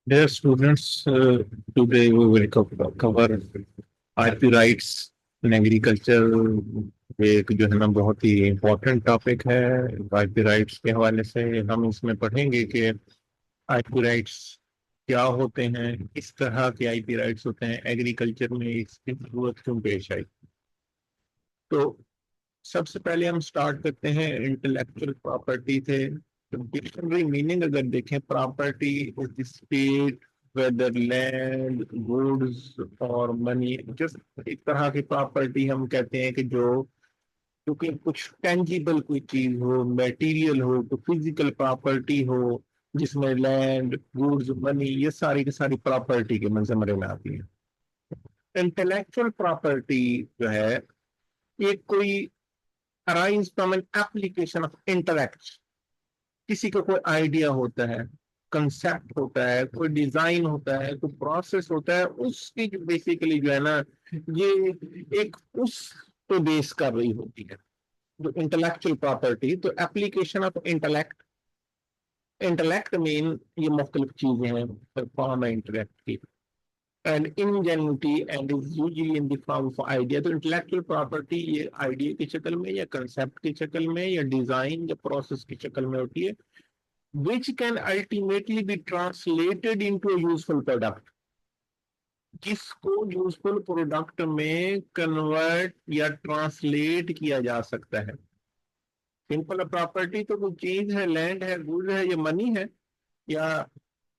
Dear students, today we will cover IP rights in agriculture। एक जो है ना बहुत ही इम्पोर्टेंट टॉपिक है। आईपी राइट्स के हवाले से हम इसमें पढ़ेंगे कि आईपी राइट्स क्या होते हैं, किस तरह के आईपी राइट्स होते हैं, एग्रीकल्चर में इसकी जरूरत क्यों पेश आई। तो सबसे पहले हम स्टार्ट करते हैं इंटेलेक्चुअल प्रॉपर्टी से। तो डिक्शनरी मीनिंग अगर देखें, property is state whether land goods और मनी। जस्ट एक तरह की प्रॉपर्टी हम कहते हैं कि जो क्योंकि कुछ टेंजिबल कोई चीज हो, मटेरियल हो, तो फिजिकल प्रॉपर्टी हो जिसमें लैंड गुड्स मनी ये सारी की सारी प्रॉपर्टी के मंजमरे में आती है। इंटेलेक्चुअल प्रॉपर्टी जो है ये कोई arise from an application of intellect. किसी का कोई आइडिया होता है, कंसेप्ट होता है, कोई डिजाइन होता है, कोई प्रोसेस होता है, उसकी जो बेसिकली जो है ना ये एक उस पे बेस कर रही होती है जो इंटेलेक्चुअल प्रॉपर्टी। तो application of intellect, intellect mean ये मुख्तलिफ चीजें हैं फॉर्म है इंटेलेक्ट की। And ingenuity and is usually in the form of idea। तो इंटेलेक्चुअल प्रॉपर्टी ये आइडिया की शक्ल में या कंसेप्ट की शक्ल में या डिजाइन या प्रोसेस की शक्ल में होती है, which can ultimately be translated into a useful product। जिसको यूजफुल प्रोडक्ट में कन्वर्ट या ट्रांसलेट किया जा सकता है। सिंपल प्रॉपर्टी तो कोई चीज है, लैंड है, गुड है या मनी है या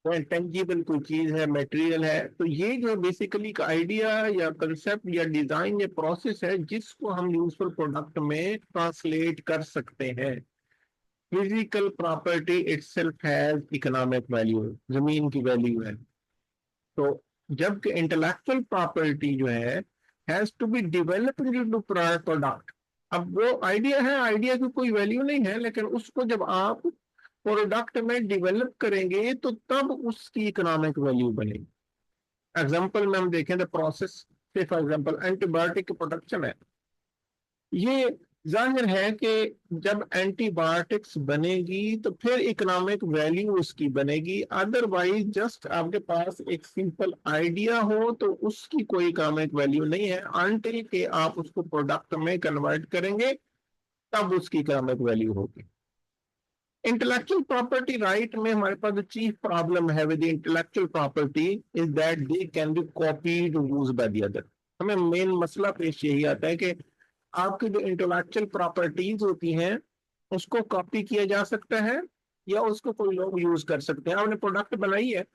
कोई टेंजिबल कोई चीज है, मटेरियल है। तो ये जो बेसिकली का आइडिया या कंसेप्ट या डिजाइन या प्रोसेस है जिसको हम यूजफुल प्रोडक्ट में ट्रांसलेट कर सकते हैं। Physical property itself has economic value, जमीन की वैल्यू है। तो जबकि इंटेलेक्चुअल प्रॉपर्टी जो है has to be developed into product. अब वो आइडिया है, आइडिया की कोई वैल्यू नहीं है, लेकिन उसको जब आप प्रोडक्ट में डेवलप करेंगे तो तब उसकी इकोनॉमिक वैल्यू बनेगी। एग्जांपल में हम देखें तो प्रोसेस से फॉर एग्जांपल एंटीबायोटिक प्रोडक्शन है। ये जाहिर है कि जब एंटीबायोटिक्स बनेगी तो फिर इकोनॉमिक वैल्यू उसकी बनेगी। अदरवाइज जस्ट आपके पास एक सिंपल आइडिया हो तो उसकी कोई इकोनॉमिक वैल्यू नहीं है अनटिल कि आप उसको प्रोडक्ट में कन्वर्ट करेंगे, तब उसकी इकोनॉमिक वैल्यू होगी। इंटेलेक्चुअल प्रॉपर्टी राइट में हमारे पास जो चीफ प्रॉब्लम है with intellectual property is that they can be copied use by the other. हमें मेन मसला पेश यही आता है कि आपकी जो इंटेलेक्चुअल प्रॉपर्टीज होती हैं उसको कॉपी किया जा सकता है या उसको कोई लोग यूज कर सकते हैं। आपने प्रोडक्ट बनाई है,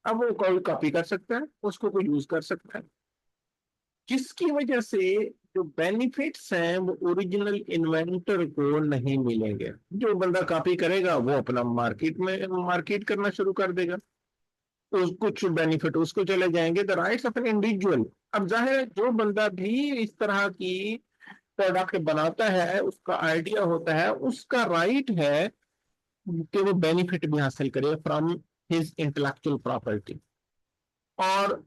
अब वो कोई कॉपी कर सकता है, उसको कोई यूज कर सकता है, जिसकी वजह से जो बेनिफिट्स हैं वो ओरिजिनल इन्वेंटर को नहीं मिलेंगे। जो बंदा कॉपी करेगा वो अपना मार्केट में मार्केट करना शुरू कर देगा, तो कुछ बेनिफिट उसको चले जाएंगे। The rights of an individual. अब जाहिर है जो बंदा भी इस तरह की प्रोडक्ट बनाता है, उसका आइडिया होता है, उसका राइट है कि वो बेनिफिट भी हासिल करे फ्रॉम हिज इंटेलेक्चुअल प्रॉपर्टी। और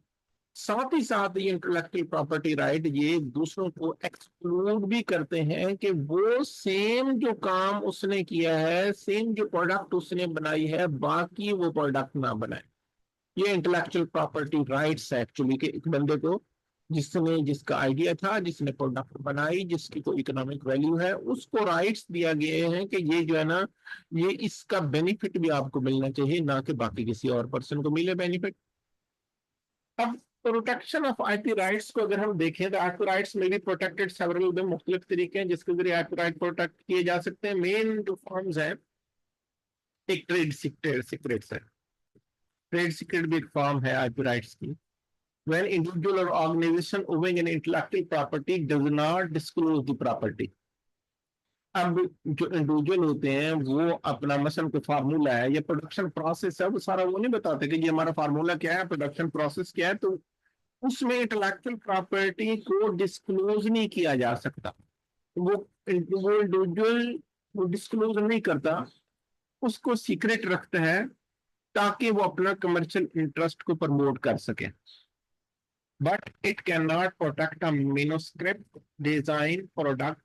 साथ ही साथ ये इंटेलेक्चुअल प्रॉपर्टी राइट ये दूसरों को एक्सक्लूड भी करते हैं कि वो सेम जो काम उसने किया है, सेम जो प्रोडक्ट उसने बनाई है, बाकी वो प्रोडक्ट ना बनाए। ये इंटेलेक्चुअल प्रॉपर्टी राइट्स है एक्चुअली कि एक बंदे को जिसने जिसका आइडिया था, जिसने प्रोडक्ट बनाई, जिसकी कोई इकोनॉमिक वैल्यू है, उसको राइट्स दिया गए हैं कि ये जो है ना ये इसका बेनिफिट भी आपको मिलना चाहिए, ना कि बाकी किसी और पर्सन को मिले बेनिफिट। अब प्रोटेक्शन ऑफ आईपी राइट्स को अगर हम देखें तो आईपी राइट्स में भी प्रोटेक्टेड सेवरल में मुख्तलिफ तरीके हैं जिसके जरिए आईपी राइट प्रोटेक्ट किए जा सकते हैं। मेन जो फॉर्म्स हैं, एक ट्रेड सीक्रेट्स है। ट्रेड सीक्रेट भी एक फॉर्म है आईपी राइट्स की। When individual or organization owning an intellectual property does not disclose the property। अब जो इंडिविजुअल होते हैं वो अपना मसलन कोई फार्मूला है या प्रोडक्शन प्रोसेस है, वो सारा वो नहीं बताते कि ये हमारा फार्मूला क्या है, प्रोडक्शन प्रोसेस क्या है, तो उसमें इंटेलेक्चुअल प्रॉपर्टी को डिस्क्लोज नहीं किया जा सकता। वो इंडिविजुअल वो डिस्क्लोज नहीं करता, उसको सीक्रेट रखता है ताकि वो अपना कमर्शियल इंटरेस्ट को प्रमोट कर सके। But it can not protect a manuscript design product.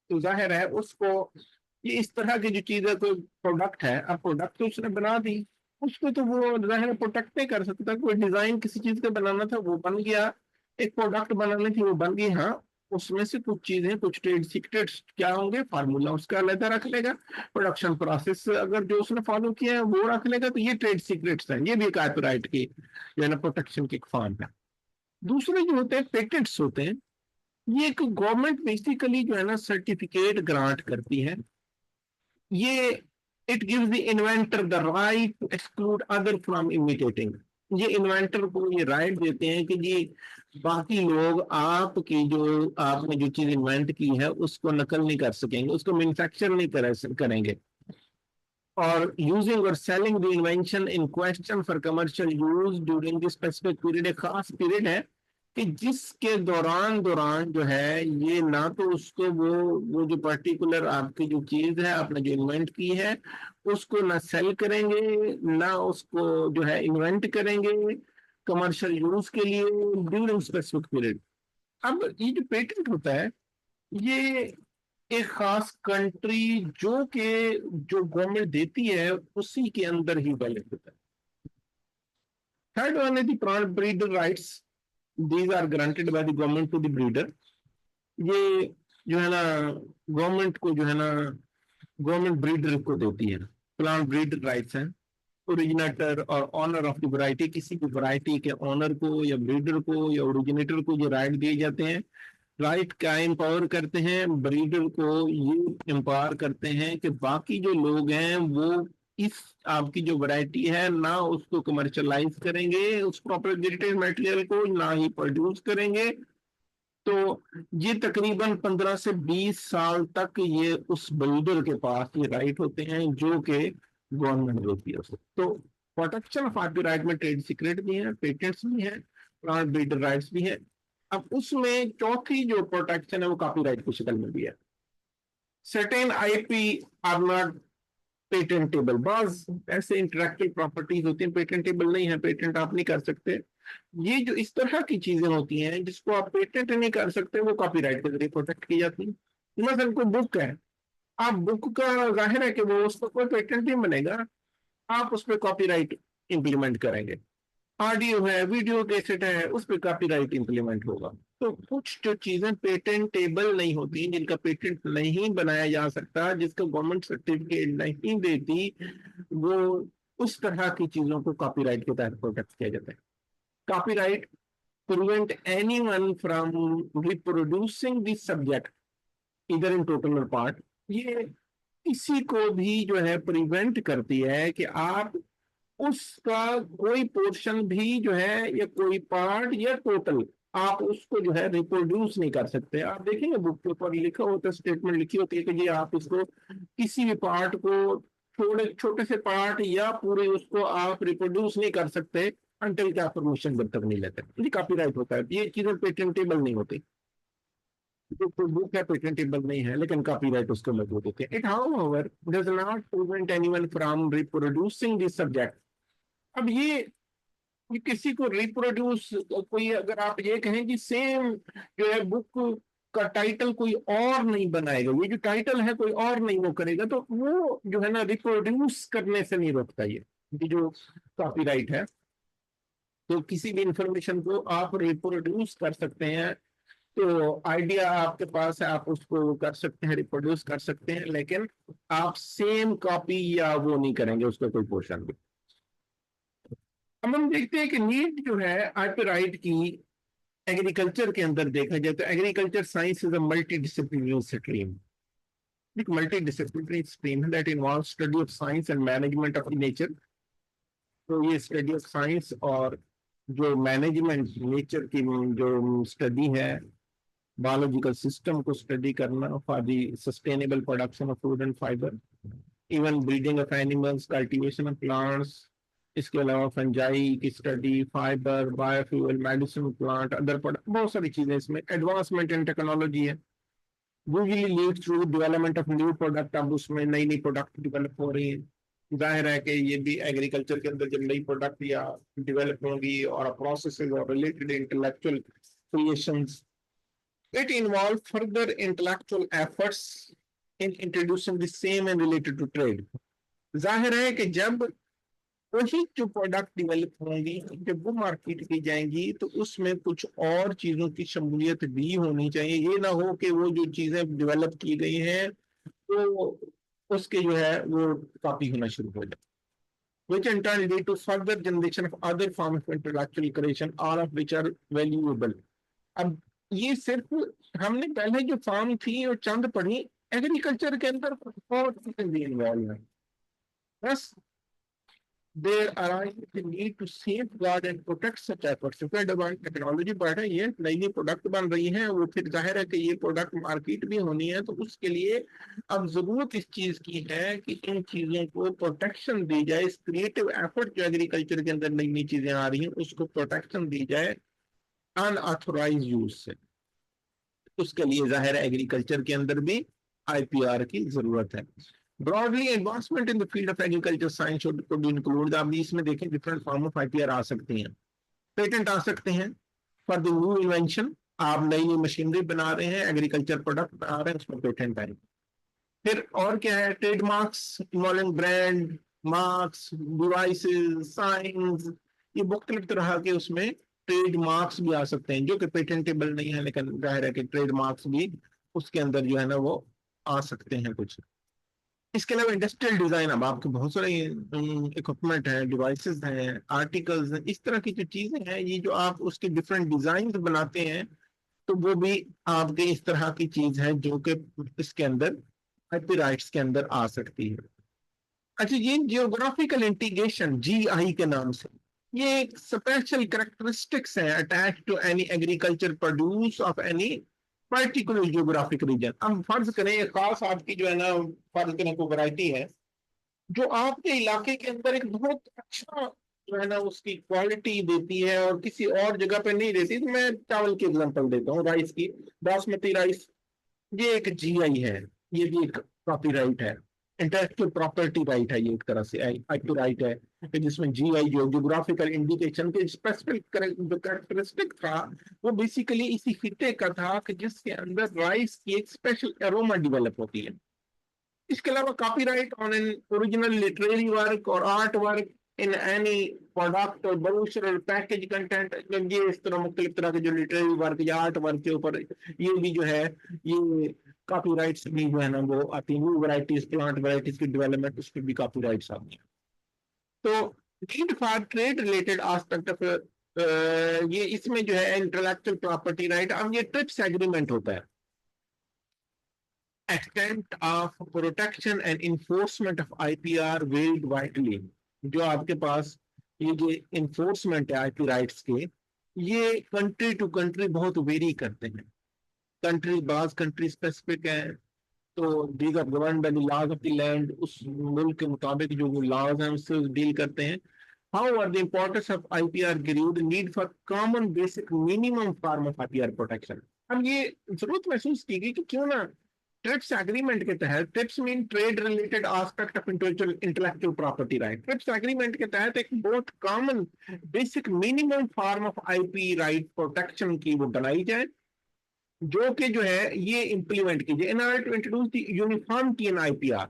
तो जाहिर है उसको ये इस तरह की जो चीज है, कोई प्रोडक्ट है, अब प्रोडक्ट तो उसने बना दी, उसको तो वो जाहिर प्रोटेक्ट नहीं कर सकता। कोई डिजाइन किसी चीज का बनाना था वो बन गया, एक प्रोडक्ट बनानी थी वो बन गई, हाँ उसमें से कुछ चीजें, कुछ ट्रेड सीक्रेट्स क्या होंगे, फार्मूला उसका अलग रख लेगा, प्रोडक्शन प्रोसेस अगर जो उसने फॉलो किया है वो रख लेगा, तो ये ट्रेड सीक्रेट्स हैं, ये भी कॉपीराइट की जो है ना प्रोटेक्शन की एक फॉर्म है। दूसरे जो होते हैं पेटेंट्स होते हैं, ये एक गवर्नमेंट बेसिकली जो है ना सर्टिफिकेट ग्रांट करती है। ये it gives the inventor the right to exclude other from imitating. ये इन्वेंटर को ये राइट देते हैं कि जी बाकी लोग आपकी जो आपने जो चीज इन्वेंट की है उसको नकल नहीं कर सकेंगे, उसको मैन्युफैक्चर नहीं करेंगे। और यूजिंग और selling the invention in question for commercial use during this specific period, एक खास पीरियड है कि जिसके दौरान दौरान जो है ये ना तो उसको वो जो पर्टिकुलर आपकी जो चीज है आपने जो इन्वेंट की है उसको ना सेल करेंगे, ना उसको जो है इन्वेंट करेंगे कमर्शियल यूज के लिए ड्यूरिंग स्पेसिफिक पीरियड। अब ये जो पेटेंट होता है ये एक खास कंट्री जो गवर्नमेंट देती है उसी के अंदर ही वैलिड होता है। थर्ड वन है the plant breeder rights, these are granted by the government to the breeder. ये जो है ना गवर्नमेंट को जो है ना गवर्नमेंट ब्रीडर को देती है, प्लांट ब्रीडर राइट्स हैं। ओरिजिनेटर और ऑनर ऑफ द वैरायटी, किसी भी वैरायटी के ऑनर को या ब्रीडर को या ओरिजिनेटर को जो राइट दिए जाते हैं, राइट क्या एम्पावर करते हैं ब्रीडर को, ये एम्पावर करते हैं कि बाकी जो लोग हैं वो इस आपकी जो वैरायटी है ना उसको कमर्शलाइज करेंगे, उस प्रोपेगेटेड मटेरियल को ना ही प्रोड्यूस करेंगे। तो ये तकरीबन 15 से 20 साल तक ये उस बिल्डर के पास ये राइट होते हैं जो कि गवर्नमेंट देती है उसे। तो प्रोटेक्शन ऑफ कॉपीराइट में ट्रेड सीक्रेट भी है, पेटेंट्स भी है, प्लांट ब्रीडर राइट्स भी है। अब उसमें चौथी जो प्रोटेक्शन है वो कॉपीराइट की शक्ल में भी है। Certain IP are not patentable, बस ऐसे इंटेलेक्चुअल प्रॉपर्टीज होती हैं पेटेंटेबल नहीं है, पेटेंट आप नहीं कर सकते। ये जो इस तरह की चीजें होती हैं जिसको आप पेटेंट नहीं कर सकते वो कॉपीराइट के जरिए प्रोटेक्ट की जाती है। मसलन कोई बुक है, आप बुक का जाहिर है कि वो उस पर कोई पेटेंट नहीं बनेगा, आप उस पर कॉपीराइट इंप्लीमेंट करेंगे। ऑडियो है, वीडियो कैसेट है, उस पर कॉपीराइट इंप्लीमेंट होगा। तो कुछ जो चीजें पेटेंटेबल नहीं होती, जिनका पेटेंट नहीं बनाया जा सकता, जिसका गवर्नमेंट सर्टिफिकेट नहीं देती, वो उस तरह की चीजों को कॉपीराइट के तहत प्रोटेक्ट किया जाता है। Copyright prevent anyone from reproducing this subject इधर इन टोटल और पार्ट। ये किसी को भी जो है प्रिवेंट करती है कि आप उसका कोई पोर्शन भी जो है या कोई पार्ट या टोटल आप उसको जो है रिप्रोड्यूस नहीं कर सकते। आप देखेंगे बुक के ऊपर लिखा होता है, स्टेटमेंट लिखी होती है कि जी आप इसको किसी भी पार्ट को थोड़े छोटे से पार्ट या पूरे उसको आप रिप्रोड्यूस नहीं कर सकते अंटिल क्या परमिशन जब तक नहीं लेते। ये कॉपीराइट होता है, ये चीजें पेटेंटेबल नहीं होती। जो बुक है पेटेंटेबल नहीं है लेकिन कॉपीराइट उसको मौजूद होते हैं। It however does not prevent anyone from reproducing this subject. अब ये किसी को रिप्रोड्यूस, कोई अगर आप ये कहें कि सेम जो है बुक का टाइटल कोई और नहीं बनाएगा, ये जो टाइटल है कोई और नहीं वो करेगा, तो वो जो है ना रिप्रोड्यूस करने से नहीं रोकता ये जो कॉपीराइट है। तो किसी भी इंफॉर्मेशन को आप रिप्रोड्यूस कर सकते हैं, तो आइडिया आपके पास है आप उसको कर सकते हैं, रिप्रोड्यूस कर सकते हैं, लेकिन आप सेम कॉपी या वो नहीं करेंगे उसका कोई पोर्शन भी। अब हम देखते हैं कि नीड जो है आईपी राइट की एग्रीकल्चर के अंदर देखा जाए तो agriculture science is a multi disciplinary stream, एक मल्टी डिसिप्लिनरी स्ट्रीम है that involve study of science and management of nature. तो ये स्टडी ऑफ साइंस और जो मैनेजमेंट नेचर की जो स्टडी है, बायोलॉजिकल सिस्टम को स्टडी करना for the sustainable production of food and fibre, even breeding of animals, cultivation of plants. इसके अलावा फंजाई की study, fibre, biofuel, medicine plant, other product, बहुत सारी चीजें इसमें एडवांसमेंट इन टेक्नोलॉजी है। Usually lead through development of new product, अब उसमें नई नई प्रोडक्ट डेवलप हो रही है। जाहिर है कि ये भी एग्रीकल्चर के अंदर जब नई प्रोडक्ट या डेवलप होंगी और प्रोसेसेस और related intellectual creations, it involve further intellectual efforts in introducing the same and related to trade. जाहिर है कि जब वही जो प्रोडक्ट डेवलप होंगी, जब वो मार्केट की जाएंगी तो उसमें कुछ और चीजों की शमूलियत भी होनी चाहिए। ये ना हो कि वो जो चीजें डेवलप की गई हैं तो उसके जो है वो कॉपी होना शुरू हो जाए, which in turn lead to further generation of other forms of intellectual creation, all of which are valuable. अब ये सिर्फ हमने पहले जो फॉर्म थी और चंद पढ़ी, एग्रीकल्चर के अंदर बहुत चीजें भी इन्वॉल्व है। बस there arise the need to safeguard and protect such efforts। क्योंकि एडवांस टेक्नोलॉजी बढ़ रही है, नई नई प्रोडक्ट बन रही है, वो फिर जाहिर है कि ये प्रोडक्ट मार्केट भी होनी है, तो उसके लिए अब जरूरत इस चीज की है कि इन चीजों को प्रोटेक्शन दी जाए। इस क्रिएटिव एफर्ट जो एग्रीकल्चर के अंदर नई नई चीजें आ रही हैं उसको प्रोटेक्शन दी जाए अनऑथोराइज यूज से। उसके लिए जाहिर है एग्रीकल्चर के अंदर भी आईपीआर की जरूरत है। Broadly advancement in the field of agriculture science should include, आप इसमें देखें डिफरेंट फॉर्म ऑफ आईपीआर आ सकती हैं। पेटेंट आ सकते हैं फॉर द न्यू इन्वेंशन, आप नई नई मशीनरी बना रहे हैं, एग्रीकल्चर प्रोडक्ट बना रहे हैं, उसमें पेटेंट आएंगे। फिर और क्या है, trademarks involving brand marks devices science, ये मुख्तलिफ तरह के उसमें ट्रेड मार्क्स भी आ सकते हैं जो कि पेटेंटेबल नहीं है, लेकिन जाहिर है कि ट्रेड मार्क्स भी उसके अंदर जो है ना वो आ सकते हैं कुछ। इसके अलावा इंडस्ट्रियल डिजाइन, अब आपके बहुत सारे इक्विपमेंट हैं, डिवाइसेस हैं, आर्टिकल्स हैं, इस तरह की जो चीजें हैं, ये जो आप उसके डिफरेंट डिजाइन बनाते हैं, तो वो भी आपके इस तरह की चीज है जो कि इसके अंदर आईपी राइट्स के अंदर आ सकती है। अच्छा, ये जियोग्राफिकल इंटीग्रेशन जीआई के नाम से, ये एक स्पेशल कैरेक्टरिस्टिक्स है attach to any agriculture produce of any particular geographic region. अब फर्ज करें एक खास आपकी जो है ना, फर्ज करें कोई वैरायटी है जो आपके इलाके के अंदर एक बहुत अच्छा जो है ना उसकी क्वालिटी देती है और किसी और जगह पे नहीं देती। तो मैं चावल की एग्जांपल देता हूँ, राइस की, बासमती राइस, ये एक जीआई है, ये भी एक कॉपीराइट है, इंटेलेक्चुअल प्रॉपर्टी राइट है, ये एक तरह से आईपी राइट है कि जिसमें जीआई जो जियोग्राफिकल इंडिकेशन के स्पेसिफिक जो कैरेक्टरिस्टिक था वो बेसिकली इसी खिते का था कि जिसके अंदर राइस की एक स्पेशल एरोमा डेवलप होती है। इसके अलावा copyright on an original literary work और art work in any product और ब्रोशर और पैकेज कंटेंट, ये इस तरह मुख्तलिफ तरह के जो लिटरेरी वर्क या आर्ट वर्क के ऊपर ये भी जो है ये कॉपीराइट्स भी जो है ना वो आती है। न्यू वैरायटीज प्लांट वैरायटीज की डेवलपमेंट, उस पर भी कॉपीराइट्स आती हैं। तो need for trade related aspect of ये इसमें जो है इंटेलेक्चुअल प्रॉपर्टी राइट, अब ये ट्रिप्स एग्रीमेंट होता है, extent of protection and enforcement of IPR varied widely। जो आपके पास ये जो enforcement है आईपी राइट्स के, ये कंट्री टू कंट्री बहुत वेरी करते हैं। कंट्री, बाज कंट्री स्पेसिफिक है, तो these are govern by the laws of the land, उस मुल्क के मुताबिक जो वो लॉज हैं उससे डील करते हैं। How are the importance of IPR greed need for common basic minimum form of IPR protection. अब ये जरूरत महसूस की गई कि क्यों ना ट्रिप्स एग्रीमेंट के तहत, trips mean trade related aspect of intellectual property right, trips agreement के तहत एक बहुत common basic minimum form of IP right protection की वो बनाई जाए, जो कि जो है ये इंप्लीमेंट कीजिए in order to introduce the uniformity in IPR.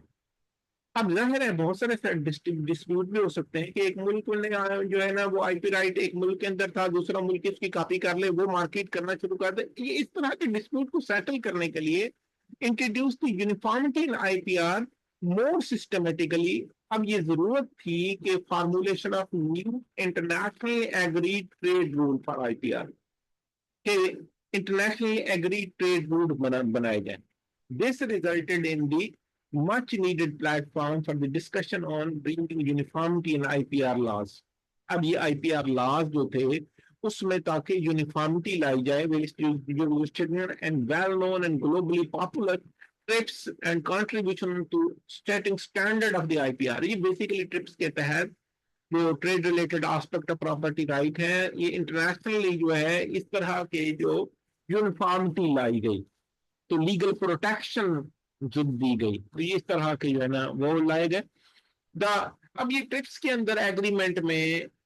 अब जाहिर है बहुत सारे डिस्प्यूट भी हो सकते हैं कि एक मुल्क ने जो है ना वो आईपी राइट एक मुल्क के अंदर था, दूसरा मुल्क इसकी कॉपी कर ले, वो मार्केट करना शुरू कर दे। ये इस तरह के डिस्प्यूट को सेटल करने के लिए introduce the uniformity in IPR more systematically. अब ये जरूरत थी कि formulation of new international agreed trade rule for IPR, के इंटरनेशनली एग्रीड ट्रेड रूल बनाए जाए। This resulted in the much needed platform for the discussion on bringing uniformity in IPR laws। अब ये आईपीआर लॉज जो थे उसमें ताकि uniformity लाई जाए, and well known and globally popular TRIPS and contribution to setting standard of the IPR. ये basically TRIPS के तहत जो trade related aspect of property right है, ये इंटरनेशनली जो है इस तरह के जो यूनिफॉर्मिटी लाई गई, तो लीगल प्रोटेक्शन जो दी गई, तो ये इस तरह के जो है ना वो लाए गए। द अब ये ट्रिप्स के अंदर एग्रीमेंट में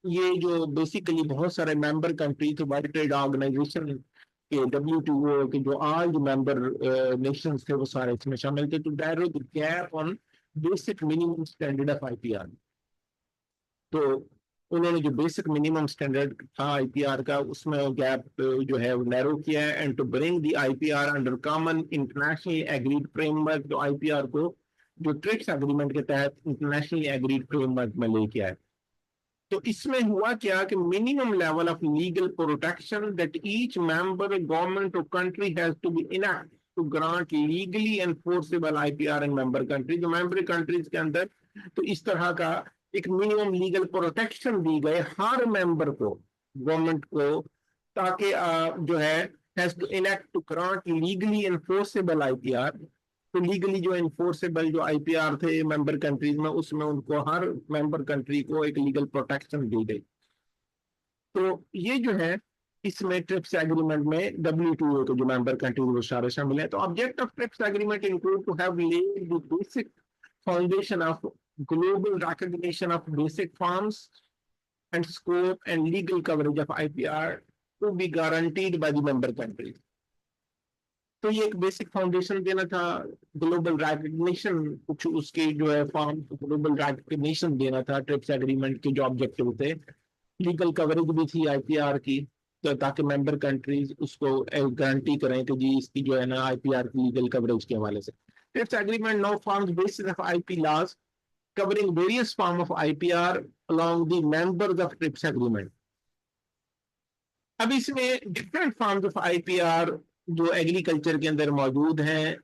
ये जो बेसिकली बहुत सारे मेंबर कंट्री, तो वर्ल्ड ट्रेड ऑर्गेनाइजेशन के WTO के जो आज मेंबर नेशंस थे वो सारे इसमें शामिल थे, to narrow the gap on basic minimum standard of IPR. तो उन्होंने जो बेसिक मिनिमम स्टैंडर्ड था आईपीआर का, उसमें गैप जो है वो नैरो किया है, and to bring the IPR under common internationally agreed framework, जो आईपीआर को जो ट्रिप्स एग्रीमेंट के तहत इंटरनेशनली एग्रीड फ्रेमवर्क में लेके आए। तो इसमें हुआ क्या कि minimum level of legal protection that each member government और country has to be enact to grant legally enforceable IPR in member country, जो मेंबर कंट्रीज के अंदर तो इस तरह का एक मिनिमम लीगल प्रोटेक्शन दी गए हर मेंबर को, गवर्नमेंट को, ताकि जो है has to enact to grant legally enforceable IPR. तो लीगली जो इन्फोर्सेबल जो आईपीआर थे मेंबर कंट्रीज में, उसमें उनको हर मेंबर कंट्री को एक लीगल प्रोटेक्शन दी गई। तो ये जो है इसमें ट्रिप्स एग्रीमेंट में WTO के जो मेंबर कंट्रीज वो सारे शामिल है। तो object of trips agreement include to have led the basic foundation of global recognition of basic forms and scope and legal coverage of IPR to be guaranteed by the member countries. तो ये एक basic foundation देना था, global recognition, कुछ उसके जो है form global recognition देना था ट्रिप्स एग्रीमेंट के जो ऑब्जेक्टिव थे। लीगल कवरेज भी थी आईपीआर की, तो ताकि मेंबर कंट्रीज उसको गारंटी करें कि जी इसकी जो है ना आईपीआर की लीगल कवरेज के हवाले से। TRIPS agreement now forms basis of IP laws covering various form of IPR along the members of TRIPS agreement. अब इसमें डिफरेंट फॉर्म्स ऑफ आईपीआर जो एग्रीकल्चर के अंदर मौजूद हैं।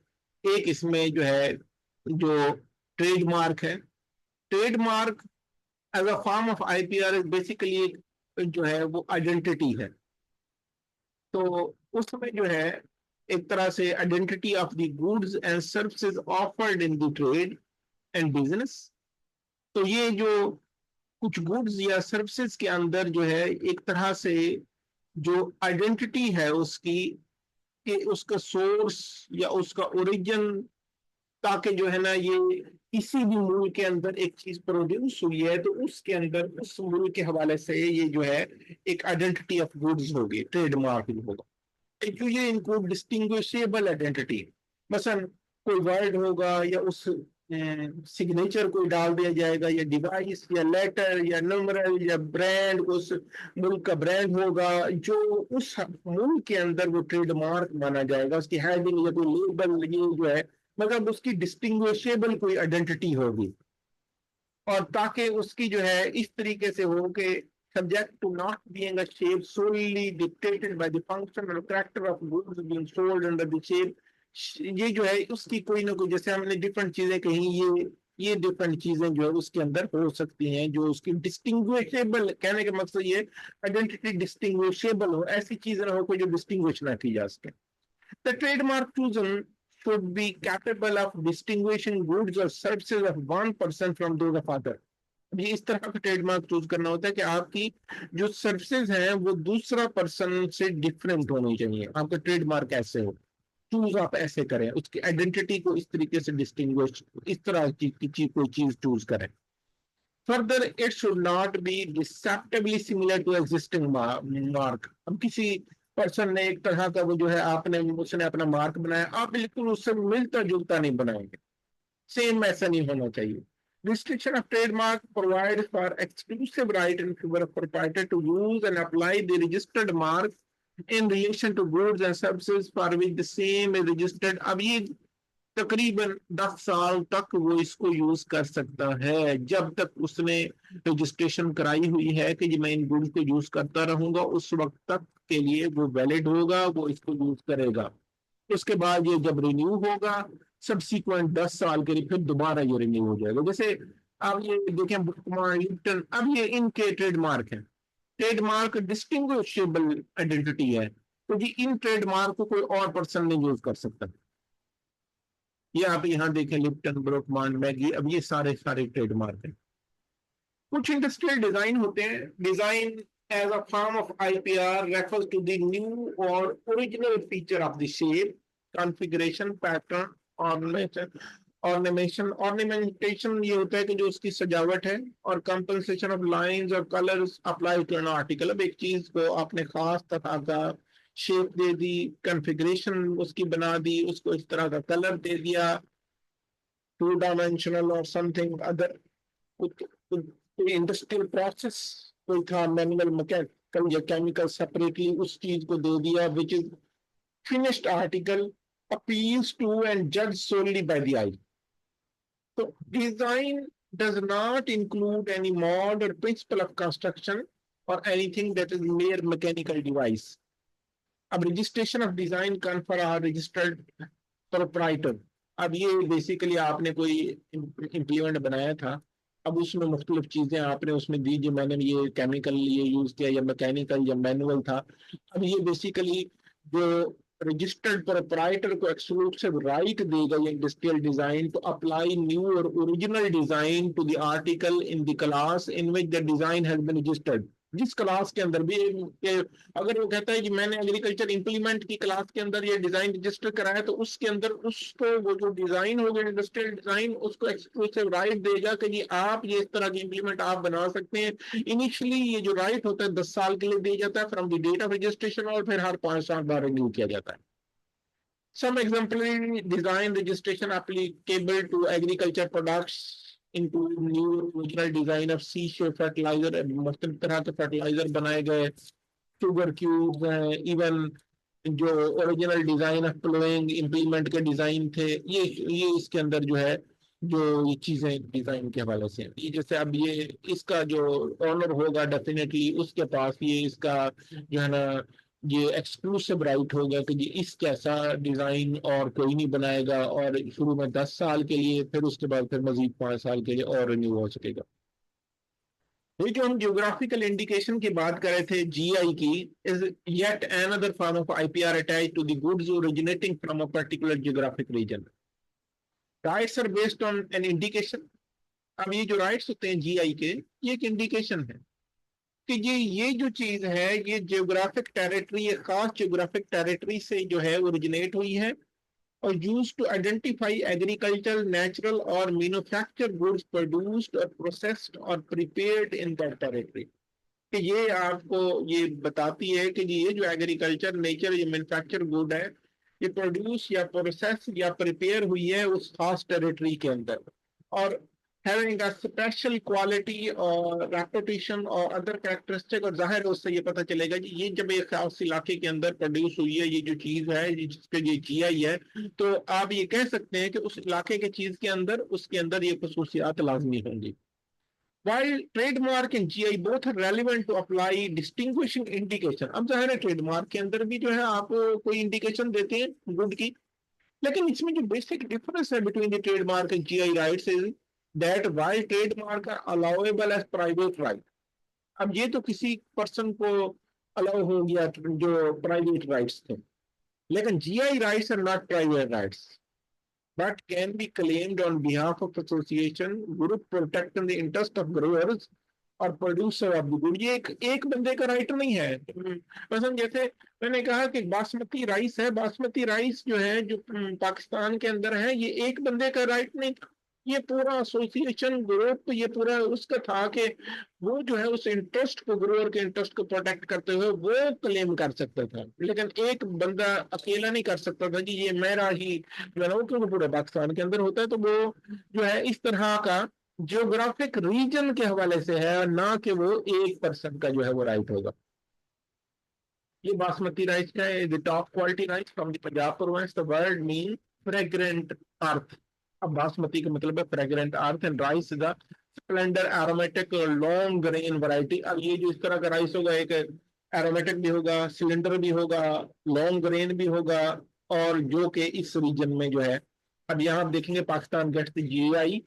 एक इसमें जो है जो ट्रेडमार्क है, trademark as a form of IPR basically जो है वो आइडेंटिटी है। तो उसमें जो है एक तरह से identity of the goods and services offered in the trade and business. तो ये जो कुछ गुड्स या सर्विसेज के अंदर जो है एक तरह से जो आइडेंटिटी है उसकी, कि उसका सोर्स या उसका ओरिजिन, ताकि जो है ना ये किसी भी मुल्क के अंदर एक चीज प्रोड्यूस हुई है तो उसके अंदर उस मुल्क के हवाले से ये जो है एक आइडेंटिटी ऑफ गुड्स होगी, ट्रेडमार्क होगा। जो ये इंक्लूड डिस्टिंग्विशेबल आइडेंटिटी, मसलन कोई वर्ड होगा या उस सिग्नेचर कोई डाल दिया जाएगा, या डिवाइस या लेटर या नंबर या ब्रांड, उस मुल्क का ब्रांड होगा जो उस मुल्क के अंदर वो ट्रेडमार्क माना जाएगा, उसकी हेडिंग या कोई लेबल, ये जो है मतलब उसकी डिस्टिंग्विशेबल कोई आइडेंटिटी होगी। और ताकि उसकी जो है इस तरीके से हो कि subject to not being a shape solely dictated by the function or character of goods being sold under the shape, ये जो है उसकी कोई ना कोई, जैसे हमने डिफरेंट चीजें कही, ये डिफरेंट चीजें जो है उसके अंदर हो सकती हैं जो उसकी डिस्टिंग्विशेबल, कहने का मकसद ये आइडेंटिटी डिस्टिंग्विशेबल हो, ऐसी चीजें ना हो कोई जो डिस्टिंग्विश ना की जा सके। The trademark chosen should be capable of distinguishing goods or services of one person from those of other। ये इस तरह का ट्रेडमार्क चूज करना होता है कि आपकी जो सर्विसेज हैं वो दूसरा पर्सन से डिफरेंट होनी चाहिए। आपका ट्रेडमार्क ऐसे हो, चूज आप ऐसे करें, उसकी आइडेंटिटी को इस तरीके से डिस्टिंग्विश, इस तरह की कोई चीज चूज करें। Further it should not be deceptively similar to existing mark. अब किसी पर्सन ने एक तरह का वो जो है आपने उसने अपना मार्क बनाया, आप बिल्कुल उससे मिलता जुलता नहीं बनाएंगे, सेम ऐसा नहीं होना चाहिए। Restriction of trademark provides for exclusive right in favor of proprietor to use and apply the registered mark in relation to goods and services for which the same is registered। अब ये तकरीबन 10 साल तक वो इसको यूज कर सकता है, जब तक उसने रजिस्ट्रेशन कराई हुई है कि मैं इन गुड्स को यूज करता रहूंगा, उस वक्त तक के लिए वो वैलिड होगा, वो इसको यूज करेगा। उसके बाद ये जब रिन्यू होगा सब्सिक्वेंट 10 साल के लिए, फिर दोबारा ये रिन्यू हो जाएगा। जैसे आप ये देखें बुकमार्क, लिप्टन, अब ये इनके ट्रेडमार्क है, ट्रेडमार्क डिस्टिंग्विशेबल आइडेंटिटी है, तो जी इन ट्रेडमार्क को कोई और पर्सन नहीं यूज कर सकता। ये आप यहाँ देखें लिप्टन, ब्रुकमान, मैगी, अब ये सारे सारे ट्रेडमार्क हैं। कुछ इंडस्ट्रियल डिजाइन होते हैं, design as a form of IPR refers to the new or original feature of the shape, configuration, pattern, ornamentation ये होता है कि जो उसकी सजावट है, और कंपनसेशन ऑफ लाइंस और colours apply to an article. अब एक चीज को आपने खास तरह का शेप दे दी, कॉन्फ़िगरेशन उसकी बना दी, उसको इस तरह का कलर दे दिया, टू डायमेंशनल और समथिंग अदर, कोई इंडस्ट्रियल प्रोसेस कोई था, मैनुअल, मैकेनिकल या केमिकल, सेपरेटली उस चीज को दे दिया, which is finished article, appeals to and judged solely by the eye. So design does not include any mod or principle of construction or anything that is mere mechanical device. अब registration of design confer are registered proprietor. अब ये basically आपने कोई implement बनाया था, अब उसमें मुख्तलिफ चीजें आपने उसमें दी, जो मैंने ये केमिकल ये यूज किया या मैकेनिकल या मैनुअल था। अब ये बेसिकली जो रजिस्टर्ड प्रोप्राइटर को एक्सक्लूसिव राइट देगा ये industrial design to apply new और original design to the article in the class in which the design has been registered. जिस क्लास के अंदर भी अगर वो कहता है कि मैंने एग्रीकल्चर इंप्लीमेंट की क्लास के अंदर ये डिजाइन रजिस्टर कराया, तो उसके अंदर उसको वो जो डिजाइन होगा इंडस्ट्रियल डिजाइन उसको एक्सक्लूसिव राइट देगा कि जी आप ये इस तरह की इंप्लीमेंट आप बना सकते हैं। इनिशियली ये जो राइट होता है 10 साल के लिए दिया जाता है from the date of registration, और फिर हर 5 साल बाद रिन्यू किया जाता है। Some exemplary design registration applicable to agriculture products include new original design of C-shape fertilizer, मुख्तलिफ तरह के फर्टिलाइजर बनाए गए, शुगर क्यूब्स हैं, इवन जो original design of ploughing implement के डिजाइन थे, ये इसके अंदर जो है जो ये चीजें डिजाइन के हवाले से ये जैसे अब ये इसका जो ऑनर होगा डेफिनेटली उसके पास ये इसका जो है ना ये एक्सक्लूसिव राइट होगा कि जी इस जैसा डिजाइन और कोई नहीं बनाएगा, और शुरू में 10 साल के लिए, फिर उसके बाद फिर मजीद 5 साल के लिए और रिन्यू हो सकेगा। ये जो हम जियोग्राफिकल इंडिकेशन की बात कर रहे थे जीआई की, is yet another form of IPR attach to the goods originating from a particular geographic region. Rights are based on an indication. अब ये जो राइट्स होते हैं जीआई के, ये एक इंडिकेशन है कि ये जो चीज है ये जियोग्राफिक टेरिटरी, ये खास जियोग्राफिक टेरिटरी से जो है ओरिजिनेट हुई है और use to identify agriculture, natural और मैन्युफैक्चर गुड्स प्रोड्यूस्ड और प्रोसेस्ड और प्रिपेयर्ड इन दैट टेरिटरी। कि ये आपको ये बताती है कि ये जो एग्रीकल्चर, नेचर, ये मैन्युफैक्चर गुड है, ये प्रोड्यूस या प्रोसेस या प्रिपेयर हुई है उस खास टेरिटरी के अंदर, और having a special quality और reputation और other characteristic, और जाहिर है उससे ये पता चलेगा कि ये जब एक खास इलाके के अंदर प्रोड्यूस हुई है ये जो चीज है जिसके ये जीआई है, तो आप ये कह सकते हैं कि उस इलाके के चीज के अंदर उसके अंदर ये खसूसियात लाजमी होंगी। While trademark and GI both are relevant to apply distinguishing indication, अब जाहिर है ट्रेडमार्क के अंदर भी जो है आप कोई इंडिकेशन देते हैं गुड की, लेकिन इसमें जो बेसिक डिफरेंस है between the trademark and GI rights is that while trademark are allowable as private right. अब ये तो किसी पर्सन को अलाउ हो गया जो प्राइवेट राइट्स थे, लेकिन GI rights are not private rights but can be claimed on behalf of association group protecting the interest of growers और प्रोड्यूसर ऑफ द गुड। ये एक बंदे का राइट नहीं है। पसंद जैसे मैंने कहा कि बासमती राइस है, बासमती राइस जो है जो पाकिस्तान के अंदर है, ये एक बंदे का राइट नहीं था, ये पूरा एसोसिएशन ग्रुप, ये पूरा उसका था कि वो जो है उस इंटरेस्ट को, ग्रोअर के इंटरेस्ट को प्रोटेक्ट करते हुए वो क्लेम कर सकता था, लेकिन एक बंदा अकेला नहीं कर सकता था कि ये मेरा ही जो क्योंकि पूरे पाकिस्तान के अंदर होता है, तो वो जो है इस तरह का जियोग्राफिक रीजन के हवाले से है, ना कि वो एक पर्सन का जो है वो राइट होगा। ये बासमती राइस का है, the top quality rice from the Punjab province, the word mean fragrant earth. अब बासमती का मतलब है fragrant earth, and rice is the splendour aromatic long grain variety. अब ये जो इस तरह का राइस होगा, एक एरोमेटिक भी होगा, सिलेंडर भी होगा, लॉन्ग ग्रेन भी होगा, और जो कि इस रीजन में जो है। अब यहाँ आप देखेंगे Pakistan gets the GI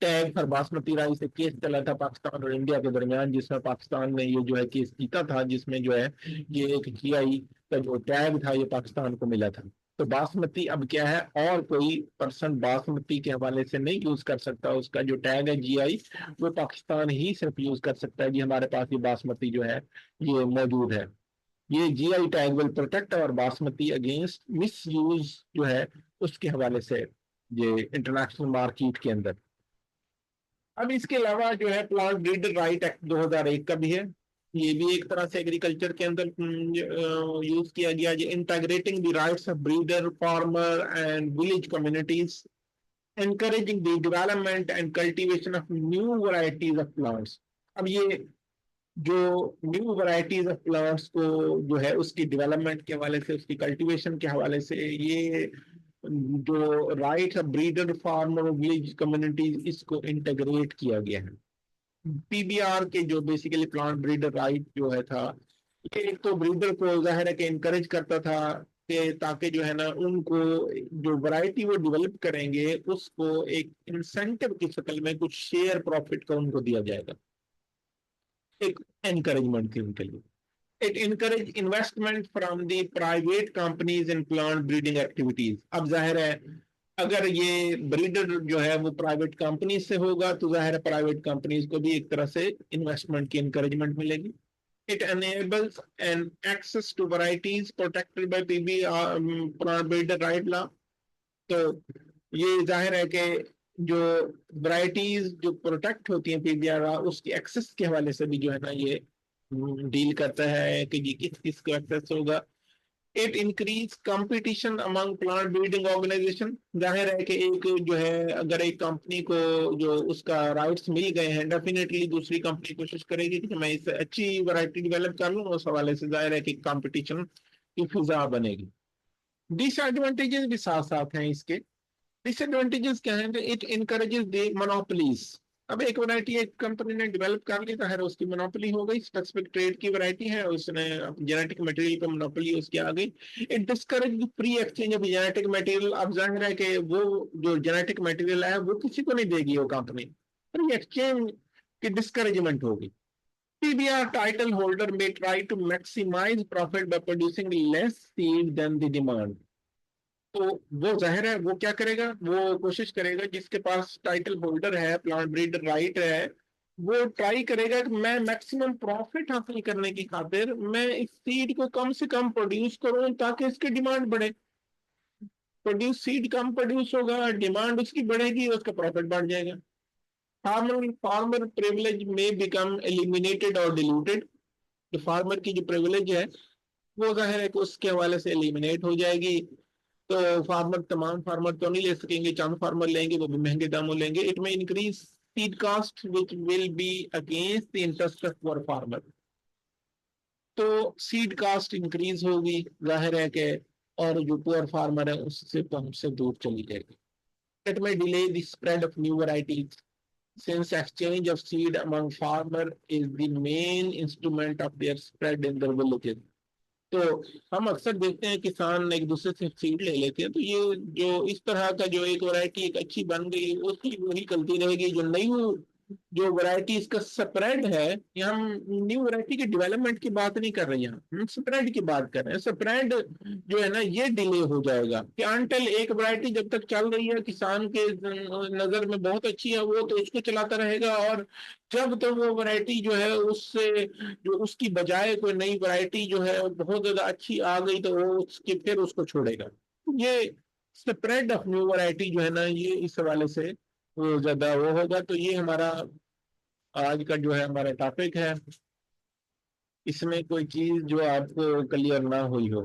tag for basmati rice. एक केस चला था पाकिस्तान और इंडिया के दरमियान जिसमें पाकिस्तान ने ये जो है केस जीता था, जिसमें जो है ये एक जीआई का जो टैग था ये पाकिस्तान को मिला था। तो बासमती अब क्या है, और कोई पर्सन बासमती के हवाले से नहीं यूज कर सकता, उसका जो टैग है जीआई वो पाकिस्तान ही सिर्फ यूज कर सकता है कि हमारे पास ये बासमती जो है ये मौजूद है। ये जीआई टैग विल प्रोटेक्ट और बासमती अगेंस्ट मिस यूज जो है उसके हवाले से ये इंटरनेशनल मार्केट के अंदर। अब इसके अलावा जो है प्लांट ब्रीडर राइट एक्ट 2001 का भी है, ये भी एक तरह से एग्रीकल्चर के अंदर यूज किया गया। ये integrating the rights of breeder, farmer and village communities, encouraging the development and cultivation of new varieties of plants। अब ये जो न्यू वैरायटीज ऑफ प्लांट्स को जो है उसकी डेवलपमेंट के हवाले से, उसकी कल्टीवेशन के हवाले से, ये जो right of breeder farmer village communities, इसको इंटीग्रेट किया गया है। पीबीआर के जो बेसिकली प्लांट ब्रीडर राइट जो है था, ये एक तो ब्रीडर को जाहिर है कि इनकरेज करता था कि ताकि जो है ना उनको जो वैरायटी वो डेवलप करेंगे उसको एक इंसेंटिव की शक्ल में कुछ शेयर प्रॉफिट का उनको दिया जाएगा, एक एनकरेजमेंट थी उनके लिए। It encourage investment from the private companies in plant breeding activities. अब जाहिर है अगर ये ब्रीडर जो है वो प्राइवेट कंपनी से होगा तो जाहिर है प्राइवेट कंपनीज को भी एक तरह से इन्वेस्टमेंट की इनकरेजमेंट मिलेगी। It enables an access to varieties protected by PBR plant breeder right law। तो ये जाहिर है कि जो वैरायटीज जो प्रोटेक्ट होती हैं पीबीआर उसकी एक्सेस के हवाले से भी जो है ना ये डील करता है कि ये किस किस को एक्सेस होगा। It increase competition among plant breeding organisation. जाहिर है कि एक जो है अगर एक कंपनी को जो उसका राइट्स मिल गए हैं, डेफिनेटली दूसरी कंपनी कोशिश करेगी कि मैं इससे अच्छी वैरायटी डेवलप कर लूँ, उस हवाले से जाहिर है कि कंपटीशन की फिजा बनेगी। डिसएडवांटेजेस भी साथ साथ हैं इसके। डिसएडवांटेजेस क्या है? It encourages the monopolies. अब एक वैरायटी एक कंपनी ने डेवलप कर ली तो है उसकी मोनोपोली हो गई, स्पेसिफिक ट्रेड की वैरायटी है, उसने जेनेटिक मटेरियल पे मोनोपोली उसकी आ गई। It discourage the free exchange of genetic material. अब जाहिर है कि वो जो जेनेटिक मटेरियल है वो किसी को नहीं देगी वो कंपनी, फ्री एक्सचेंज की डिस्करेजमेंट होगी। PBR title holder may try to maximize profit by producing less seed than the demand। तो वो जाहिर है वो क्या करेगा, वो कोशिश करेगा, जिसके पास टाइटल होल्डर है, प्लांट ब्रीडर राइट है, वो ट्राई करेगा कि मैं मैक्सिमम प्रॉफिट हासिल करने की खातिर मैं इस सीड को कम से कम प्रोड्यूस करूं ताकि इसकी डिमांड बढ़े। प्रोड्यूस सीड कम प्रोड्यूस होगा, डिमांड उसकी बढ़ेगी, उसका प्रॉफिट बढ़ जाएगा। फार्मर प्रिविलेज में बिकम एलिमिनेटेड और डिल्यूटेड। जो फार्मर की जो प्रिविलेज है वो जाहिर है कि उसके हवाले से एलिमिनेट हो जाएगी। तो फार्मर, तमाम फार्मर तो नहीं ले सकेंगे, चंद फार्मर लेंगे, वो भी महंगे दामों लेंगे। It may increase seed cost which will be against the interest of poor farmer. तो सीड कास्ट इंक्रीज होगी जाहिर है कि, और जो पुअर फार्मर है उससे पंप से दूर चली जाएगी। इट में delay the spread of new varieties since exchange of seed among farmer is the main instrument of their spread in their villages। तो हम अक्सर देखते हैं किसान एक दूसरे से सीड ले लेते हैं, तो ये जो इस तरह का जो एक वैरायटी एक अच्छी बन गई उसकी वही गलती रहेगी। जो नई जो वैरायटी इसका स्प्रेड है, ये हम न्यू वैरायटी के डेवलपमेंट की बात नहीं कर रहे हैं, हम स्प्रेड की बात कर रहे हैं। स्प्रेड जो है ना ये डिले हो जाएगा कि अनटिल एक वैरायटी जब तक चल रही है किसान के नजर में बहुत अच्छी है वो तो उसको चलाता रहेगा, और जब तो वो वैरायटी जो है उससे जो उसकी बजाय कोई नई वैरायटी जो है बहुत ज्यादा अच्छी आ गई तो वो उसके फिर उसको छोड़ेगा। ये स्प्रेड ऑफ न्यू वैरायटी जो है ना ये इस हवाले से वो ज्यादा वो होगा। तो ये हमारा आज का जो है हमारा टॉपिक है। इसमें कोई चीज जो आपको क्लियर ना हुई हो?